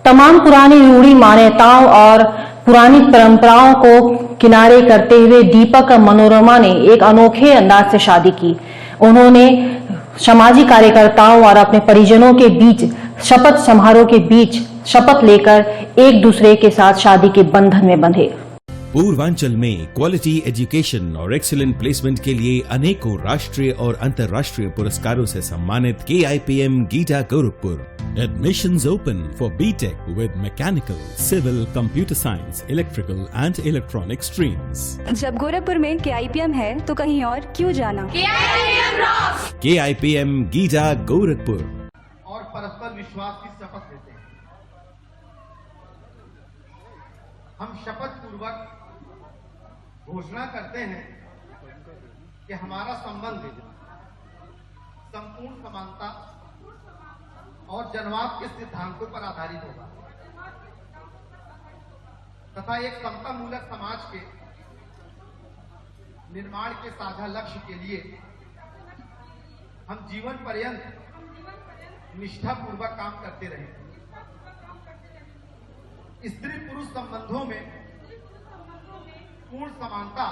तमाम पुरानी रूढ़ी मान्यताओं और पुरानी परंपराओं को किनारे करते हुए दीपक और मनोरमा ने एक अनोखे अंदाज से शादी की। उन्होंने सामाजिक कार्यकर्ताओं और अपने परिजनों के बीच शपथ समारोह के बीच शपथ लेकर एक दूसरे के साथ शादी के बंधन में बंधे। पूर्वांचल में क्वालिटी एजुकेशन और एक्सीलेंट प्लेसमेंट के लिए अनेकों राष्ट्रीय और अंतर्राष्ट्रीय पुरस्कारों से सम्मानित KIPM गीटा Gorakhpur. Admissions open for BTech with mechanical, civil, computer science, electrical and electronic streams. जब गोरखपुर में KIPM है तो कहीं और क्यों जाना। KIPM गीटा गोरखपुर। और परस्पर विश्वास की शपथ लेते हैं। हम शपथ पूर्वक घोषणा करते हैं कि हमारा संबंध संपूर्ण समानता और जनवाद के सिद्धांतों पर आधारित होगा तथा एक समता मूलक समाज के निर्माण के साझा लक्ष्य के लिए हम जीवन पर्यंत निष्ठापूर्वक काम करते रहें। स्त्री पुरुष संबंधों में पूर्ण समानता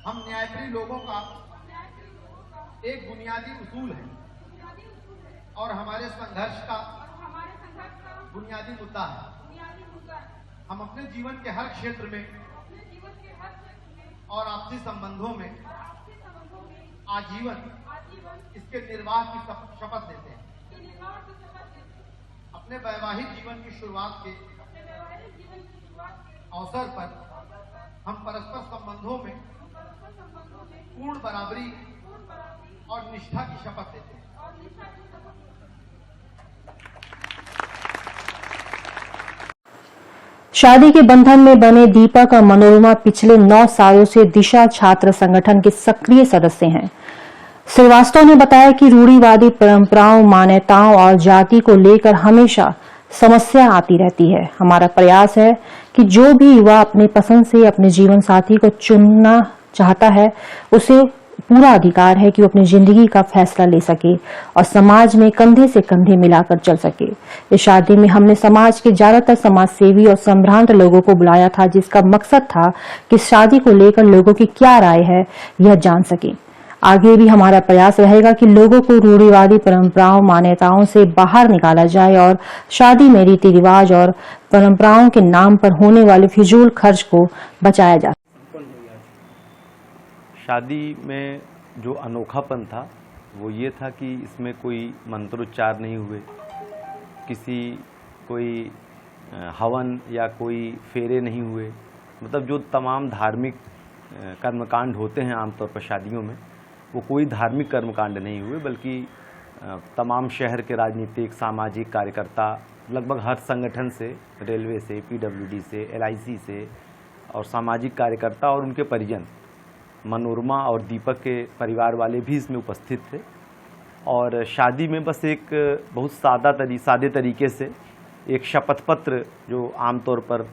हम न्यायप्रिय लोगों का एक बुनियादी उसूल है और हमारे संघर्ष का बुनियादी मुद्दा है। हम अपने जीवन के हर क्षेत्र में और आपसी संबंधों में आजीवन इसके निर्वाह की शपथ लेते हैं। अपने वैवाहिक जीवन की शुरुआत के अवसर पर हम परस्पर संबंधों में पूर्ण बराबरी और निष्ठा की शपथ लेते हैं। शादी के बंधन में बने दीपक और मनोरमा पिछले 9 सालों से दिशा छात्र संगठन के सक्रिय सदस्य हैं। श्रीवास्तव ने बताया कि रूढ़िवादी परंपराओं, मान्यताओं और जाति को लेकर हमेशा समस्या आती रहती है। हमारा प्रयास है कि जो भी युवा अपने पसंद से अपने जीवन साथी को चुनना चाहता है उसे पूरा अधिकार है कि वो अपनी जिंदगी का फैसला ले सके और समाज में कंधे से कंधे मिलाकर चल सके। इस शादी में हमने समाज के ज्यादातर समाज सेवी और संभ्रांत लोगों को बुलाया था, जिसका मकसद था कि शादी को लेकर लोगों की क्या राय है यह जान सके। आगे भी हमारा प्रयास रहेगा कि लोगों को रूढ़िवादी परंपराओं, मान्यताओं से बाहर निकाला जाए और शादी में रीति रिवाज और परंपराओं के नाम पर होने वाले फिजूल खर्च को बचाया जाए। शादी में जो अनोखापन था वो ये था कि इसमें कोई मंत्रोच्चार नहीं हुए, कोई हवन या कोई फेरे नहीं हुए। मतलब जो तमाम धार्मिक कर्मकांड होते हैं आमतौर पर शादियों में, वो कोई धार्मिक कर्मकांड नहीं हुए, बल्कि तमाम शहर के राजनीतिक, सामाजिक कार्यकर्ता लगभग हर संगठन से, रेलवे से, PWD से, LIC से और सामाजिक कार्यकर्ता और उनके परिजन, मनोरमा और दीपक के परिवार वाले भी इसमें उपस्थित थे। और शादी में बस एक बहुत सादे तरीके से एक शपथ पत्र, जो आमतौर पर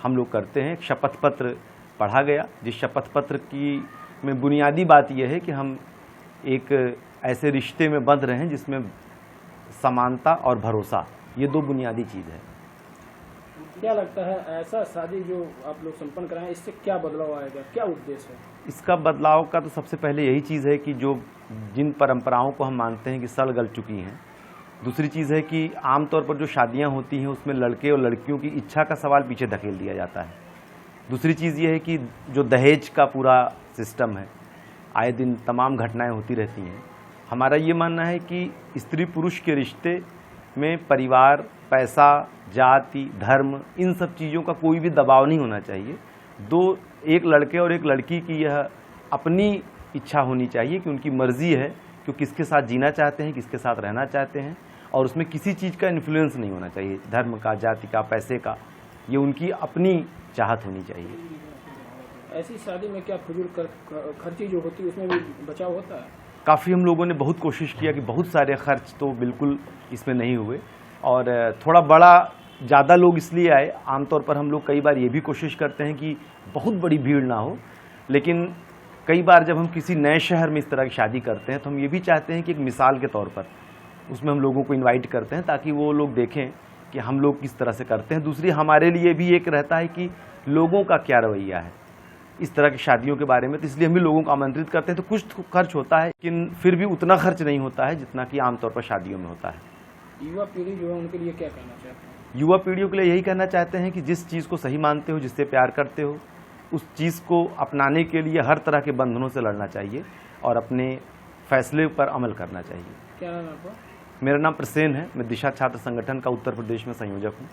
हम लोग करते हैं, एक शपथ पत्र पढ़ा गया, जिस शपथ पत्र की में बुनियादी बात यह है कि हम एक ऐसे रिश्ते में बंध रहे हैं जिसमें समानता और भरोसा, ये 2 बुनियादी चीज़ है। क्या लगता है ऐसा शादी जो आप लोग संपन्न कराएं, इससे क्या बदलाव आएगा, क्या उद्देश्य है? इसका बदलाव का तो सबसे पहले यही चीज़ है कि जिन परंपराओं को हम मानते हैं कि सड़ गल चुकी हैं। दूसरी चीज़ है कि आमतौर पर जो शादियां होती हैं उसमें लड़के और लड़कियों की इच्छा का सवाल पीछे धकेल दिया जाता है। दूसरी चीज़ ये है कि जो दहेज का पूरा सिस्टम है, आए दिन तमाम घटनाएं होती रहती हैं। हमारा ये मानना है कि स्त्री पुरुष के रिश्ते में परिवार, पैसा, जाति, धर्म, इन सब चीज़ों का कोई भी दबाव नहीं होना चाहिए। एक लड़के और एक लड़की की यह अपनी इच्छा होनी चाहिए कि उनकी मर्जी है कि किसके साथ जीना चाहते हैं, किसके साथ रहना चाहते हैं, और उसमें किसी चीज़ का इन्फ्लुएंस नहीं होना चाहिए, धर्म का, जाति का, पैसे का। ये उनकी अपनी चाहत होनी चाहिए। ऐसी शादी में क्या फजूल खर्ची जो होती है उसमें भी बचाव होता है? काफ़ी हम लोगों ने बहुत कोशिश किया कि बहुत सारे खर्च तो बिल्कुल इसमें नहीं हुए, और थोड़ा बड़ा ज़्यादा लोग इसलिए आए। आमतौर पर हम लोग कई बार ये भी कोशिश करते हैं कि बहुत बड़ी भीड़ ना हो, लेकिन कई बार जब हम किसी नए शहर में इस तरह की शादी करते हैं तो हम ये भी चाहते हैं कि एक मिसाल के तौर पर उसमें हम लोगों को इनवाइट करते हैं ताकि वो लोग देखें कि हम लोग किस तरह से करते हैं। दूसरी हमारे लिए भी एक रहता है कि लोगों का क्या रवैया है इस तरह की शादियों के बारे में, तो इसलिए हम भी लोगों को आमंत्रित करते हैं। तो कुछ खर्च होता है लेकिन फिर भी उतना खर्च नहीं होता है जितना कि आमतौर पर शादियों में होता है। युवा पीढ़ी जो है उनके लिए क्या कहना चाहते हैं? युवा पीढ़ियों के लिए यही कहना चाहते हैं कि जिस चीज़ को सही मानते हो, जिससे प्यार करते हो, उस चीज़ को अपनाने के लिए हर तरह के बंधनों से लड़ना चाहिए और अपने फैसले पर अमल करना चाहिए। क्या नाम है आपका? मेरा नाम प्रसेन है, मैं दिशा छात्र संगठन का उत्तर प्रदेश में संयोजक हूँ।